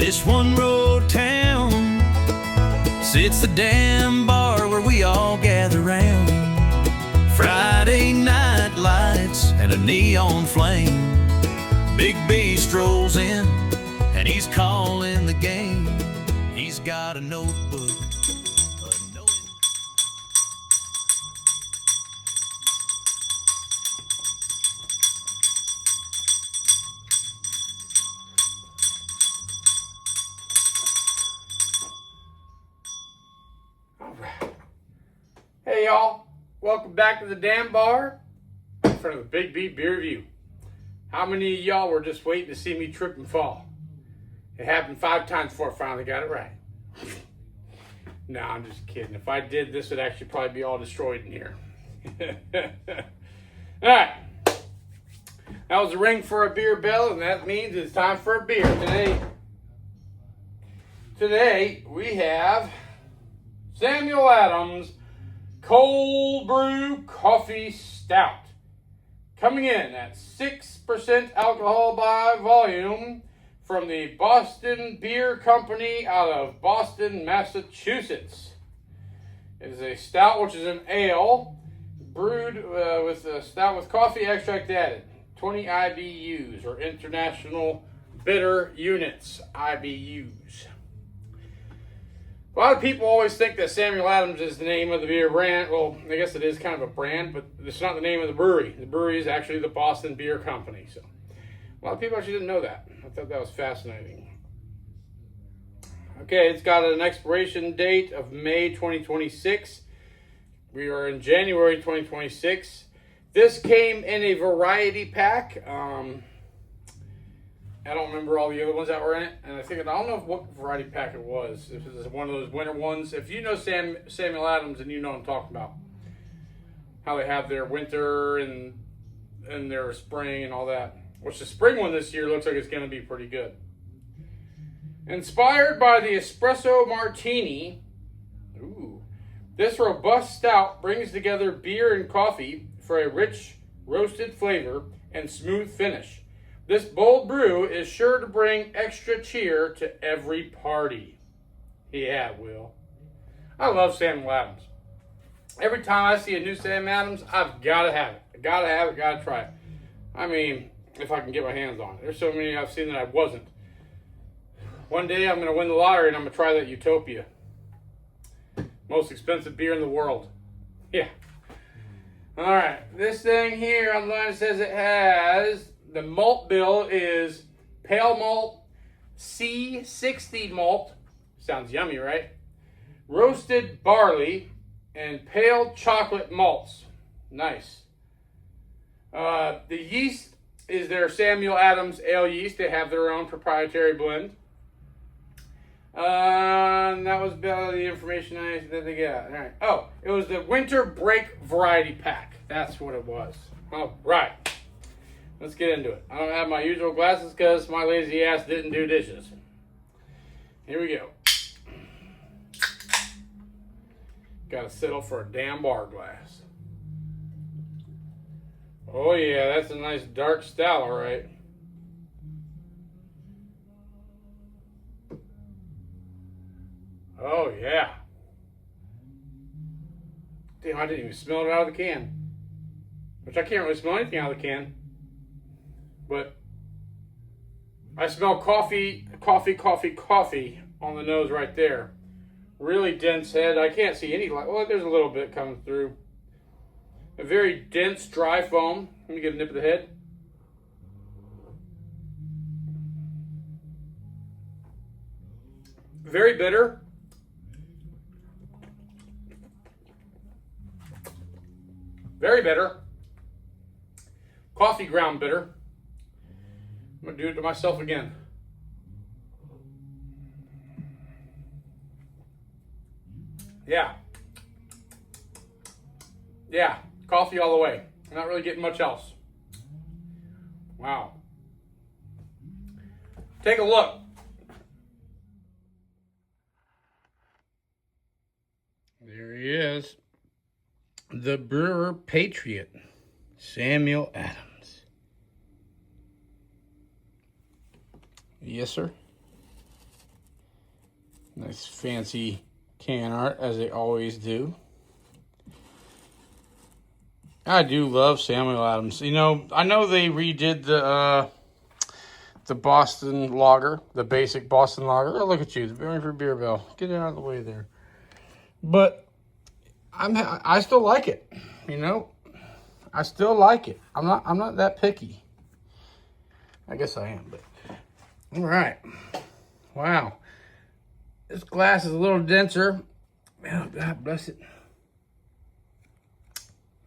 This one road town sits the damn bar where we all gather round. Friday night lights and a neon flame. Big B strolls in and he's calling the game. He's got a notebook. Hey y'all, welcome back to the damn bar in front of the Big B Beer Review. How many of y'all were just waiting to see me trip and fall? It happened 5 times before I finally got it right. No, I'm just kidding. If I did, this would actually probably be all destroyed in here. Alright, that was a ring for a beer bell, and that means it's time for a beer. Today we have Samuel Adams Cold Brew Coffee Stout, coming in at 6% alcohol by volume from the Boston Beer Company out of Boston, Massachusetts. It is a stout, which is an ale brewed with a stout with coffee extract added. 20 IBUs, or International Bitter Units, IBUs. A lot of people always think that Samuel Adams is the name of the beer brand. Well, I guess it is kind of a brand, but it's not the name of the brewery. The brewery is actually the Boston Beer Company. So a lot of people actually didn't know that. I thought that was fascinating. Okay, it's got an expiration date of May 2026. We are in January 2026. This came in a variety pack. I don't remember all the other ones that were in it, and I don't know what variety pack it was. If it was one of those winter ones. If you know Samuel Adams, and you know what I'm talking about, how they have their winter and their spring and all that. Which the spring one this year looks like it's going to be pretty good. Inspired by the espresso martini, this robust stout brings together beer and coffee for a rich roasted flavor and smooth finish. This bold brew is sure to bring extra cheer to every party. Yeah, it will. I love Samuel Adams. Every time I see a new Sam Adams, I've got to have it. Gotta have it, gotta try it. I mean, if I can get my hands on it. There's so many I've seen that I wasn't. One day I'm going to win the lottery and I'm going to try that Utopia. Most expensive beer in the world. Yeah. Alright, this thing here online says it has... The malt bill is pale malt, C60 malt, sounds yummy, right? Roasted barley, and pale chocolate malts. Nice. The yeast is their Samuel Adams ale yeast. They have their own proprietary blend. And that was about the information that they got. All right. Oh, it was the winter break variety pack. That's what it was. All right. Let's get into it. I don't have my usual glasses because my lazy ass didn't do dishes. Here we go. Gotta settle for a damn bar glass. Oh yeah, that's a nice dark stout, all right. Oh yeah. Damn, I didn't even smell it out of the can. Which I can't really smell anything out of the can. But I smell coffee on the nose right there. Really dense head. I can't see any light. Well, there's a little bit coming through. A very dense, dry foam. Let me get a nip of the head. Very bitter. Very bitter. Coffee ground bitter. I'm going to do it to myself again. Yeah. Yeah. Coffee all the way. I'm not really getting much else. Wow. Take a look. There he is. The Brewer Patriot, Samuel Adams. Yes, sir. Nice fancy can art, as they always do. I do love Samuel Adams. You know, I know they redid the Boston Lager, the basic Boston Lager. Oh, look at you, the Beer for Beer Bell. Get it out of the way there. But I still like it. You know, I still like it. I'm not that picky. I guess I am, but all right. Wow, this glass is a little denser. Oh, God bless it.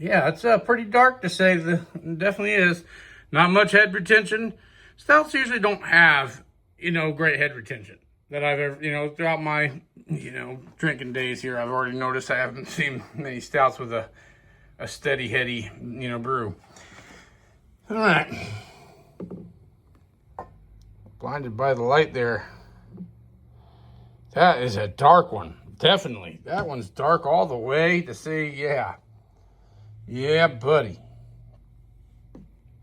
Yeah, it's pretty dark to say. It definitely is. Not much head retention. Stouts usually don't have, you know, great head retention that I've ever, you know, throughout my, you know, drinking days here. I've already noticed I haven't seen many stouts with a steady, heady, you know, brew. All right. Blinded by the light there. That is a dark one. Definitely. That one's dark all the way to say, yeah. Yeah, buddy.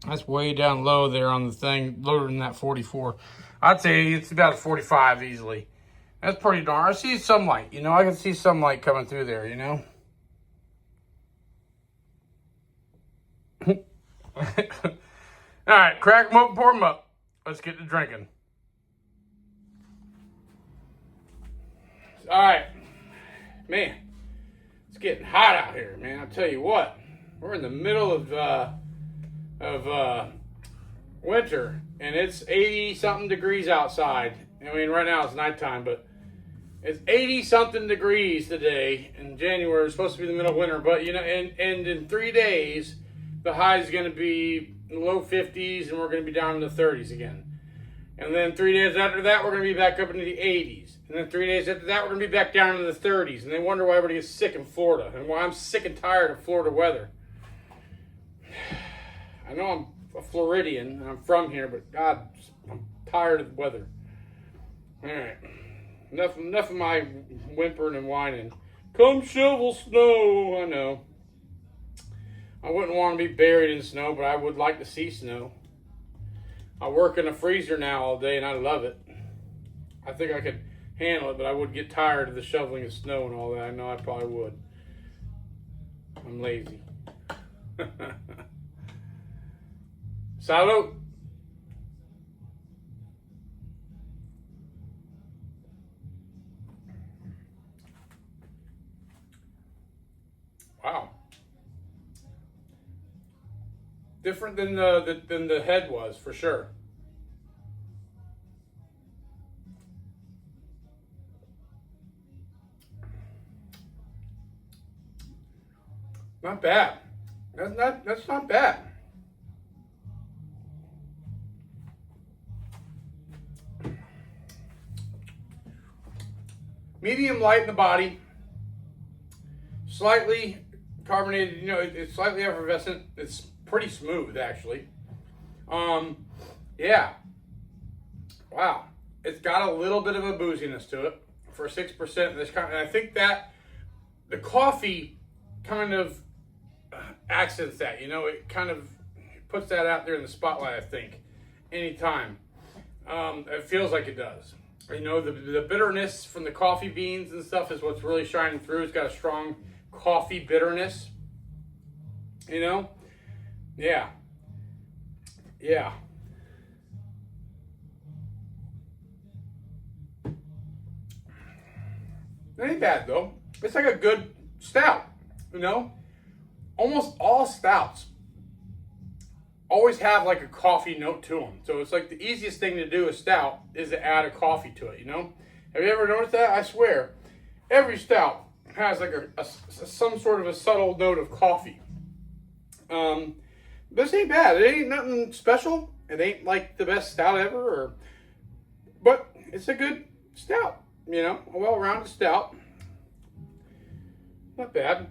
That's way down low there on the thing, lower than that 44. I'd say it's about a 45 easily. That's pretty darn. I see some light, you know. I can see some light coming through there, you know. All right, crack them open, pour them up. Let's get to drinking. All right, man. It's getting hot out here, man. I'll tell you what. We're in the middle of winter, and it's 80-something degrees outside. I mean, right now it's nighttime, but it's 80-something degrees today in January. It's supposed to be the middle of winter, but, you know, and in 3 days, the high is going to be in the low 50s, and we're going to be down in the 30s again. And then 3 days after that, we're going to be back up into the 80s. And then 3 days after that, we're going to be back down into the 30s. And they wonder why everybody gets sick in Florida and why I'm sick and tired of Florida weather. I know I'm a Floridian and I'm from here, but God, I'm tired of the weather. All right. Enough of my whimpering and whining. Come shovel snow. I know. I wouldn't want to be buried in snow, but I would like to see snow. I work in a freezer now all day, and I love it. I think I could handle it, but I would get tired of the shoveling of snow and all that. I know I probably would. I'm lazy. Salud. Wow. Different than the head was, for sure. Not bad. That's not bad. Medium light in the body. Slightly carbonated, you know, it's slightly effervescent. It's pretty smooth, actually. Yeah. Wow. It's got a little bit of a booziness to it for 6%. This kind, and I think that the coffee kind of accents that. You know, it kind of puts that out there in the spotlight. I think anytime it feels like it does. You know, the bitterness from the coffee beans and stuff is what's really shining through. It's got a strong coffee bitterness. You know? Yeah. Yeah. It ain't bad, though. It's like a good stout, you know? Almost all stouts always have like a coffee note to them. So it's like the easiest thing to do a stout is to add a coffee to it, you know? Have you ever noticed that? I swear, every stout has like some sort of a subtle note of coffee. This ain't bad. It ain't nothing special. It ain't like the best stout ever, but it's a good stout, you know? A well-rounded stout. Not bad.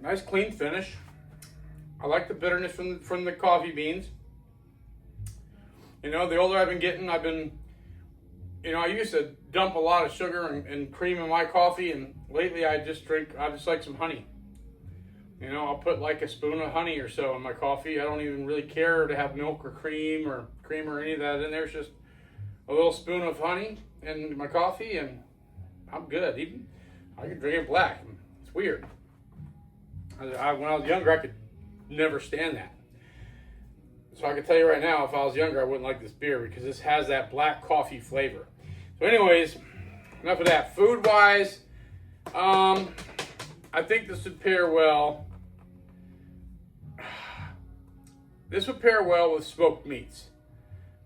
Nice clean finish. I like the bitterness from the coffee beans. You know, the older I've been getting, you know, I used to dump a lot of sugar and cream in my coffee, and lately I just like some honey. You know, I'll put like a spoon of honey or so in my coffee. I don't even really care to have milk or cream or any of that in there. It's just a little spoon of honey in my coffee, and I'm good. Even I can drink it black. It's weird. When I was younger, I could never stand that. So I can tell you right now, if I was younger, I wouldn't like this beer because this has that black coffee flavor. So anyways, enough of that. Food-wise, I think this would pair well. This would pair well with smoked meats,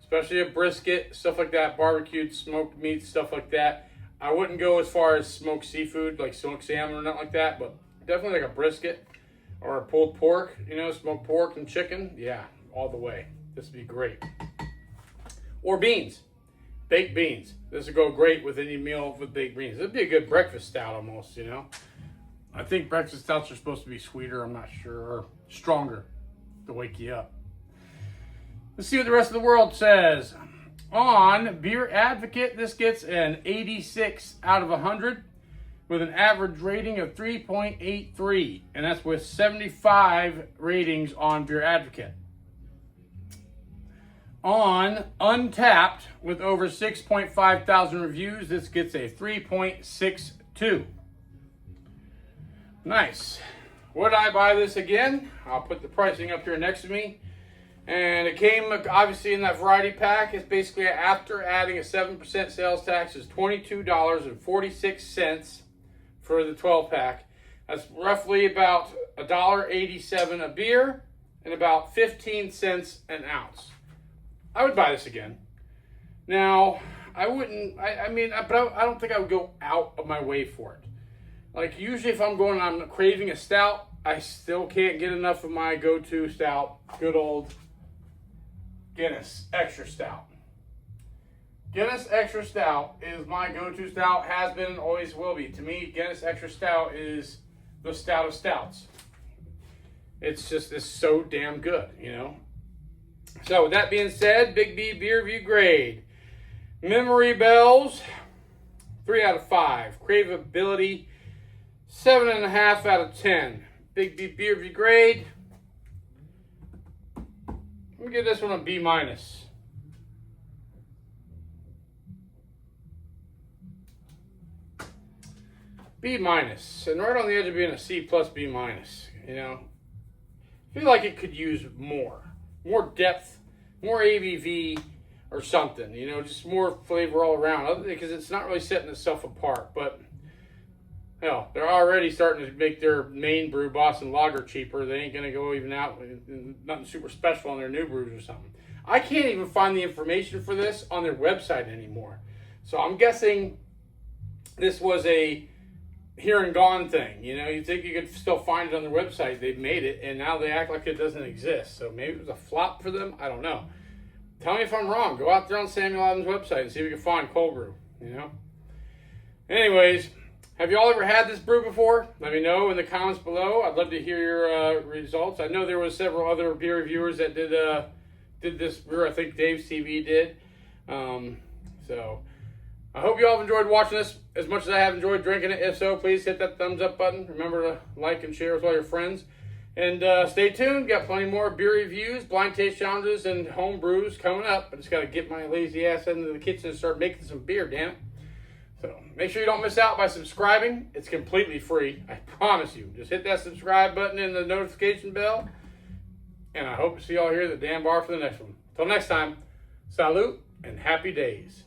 especially a brisket, stuff like that, barbecued smoked meats, stuff like that. I wouldn't go as far as smoked seafood, like smoked salmon or nothing like that, but definitely like a brisket or a pulled pork, you know, smoked pork and chicken. Yeah, all the way. This would be great. Or beans, baked beans. This would go great with any meal with baked beans. This would be a good breakfast stout almost, you know. I think breakfast stouts are supposed to be sweeter, I'm not sure, or stronger to wake you up. Let's see what the rest of the world says. On Beer Advocate, this gets an 86 out of 100 with an average rating of 3.83, and that's with 75 ratings on Beer Advocate. On Untapped, with over 6.5 thousand reviews, this gets a 3.62. Nice. Would I buy this again? I'll put the pricing up here next to me. And it came, obviously, in that variety pack. It's basically, after adding a 7% sales tax, is $22.46 for the 12-pack. That's roughly about $1.87 a beer and about 15 cents an ounce. I would buy this again. Now, I wouldn't, I don't think I would go out of my way for it. Like, usually if I'm craving a stout, I still can't get enough of my go-to stout, good old Guinness Extra Stout. Guinness Extra Stout is my go-to stout, has been and always will be. To me, Guinness Extra Stout is the stout of stouts. It's so damn good, you know. So with that being said, Big B Beer Review grade. Memory bells, 3 out of 5. Craveability, 7.5 out of 10. Big B Beer Review grade. Let me give this one a B minus. B minus, and right on the edge of being a C plus B minus. You know, I feel like it could use more depth, more ABV or something. You know, just more flavor all around. Because it's not really setting itself apart. But hell, they're already starting to make their main brew, Boston Lager, cheaper. They ain't gonna go even out with nothing super special on their new brews or something. I can't even find the information for this on their website anymore. So I'm guessing this was a here and gone thing. You know, you think you could still find it on their website. They've made it, and now they act like it doesn't exist. So maybe it was a flop for them. I don't know. Tell me if I'm wrong. Go out there on Samuel Adams' website and see if you can find cold brew, you know? Anyways, have you all ever had this brew before? Let me know in the comments below. I'd love to hear your results. I know there was several other beer reviewers that did this brew. I think Dave's TV did. So I hope you all have enjoyed watching this as much as I have enjoyed drinking it. If so, please hit that thumbs up button. Remember to like and share with all your friends. And stay tuned. Got plenty more beer reviews, blind taste challenges, and home brews coming up. I just got to get my lazy ass into the kitchen and start making some beer, damn it. So make sure you don't miss out by subscribing. It's completely free. I promise you. Just hit that subscribe button and the notification bell. And I hope to see y'all here at the damn bar for the next one. Till next time, salute and happy days.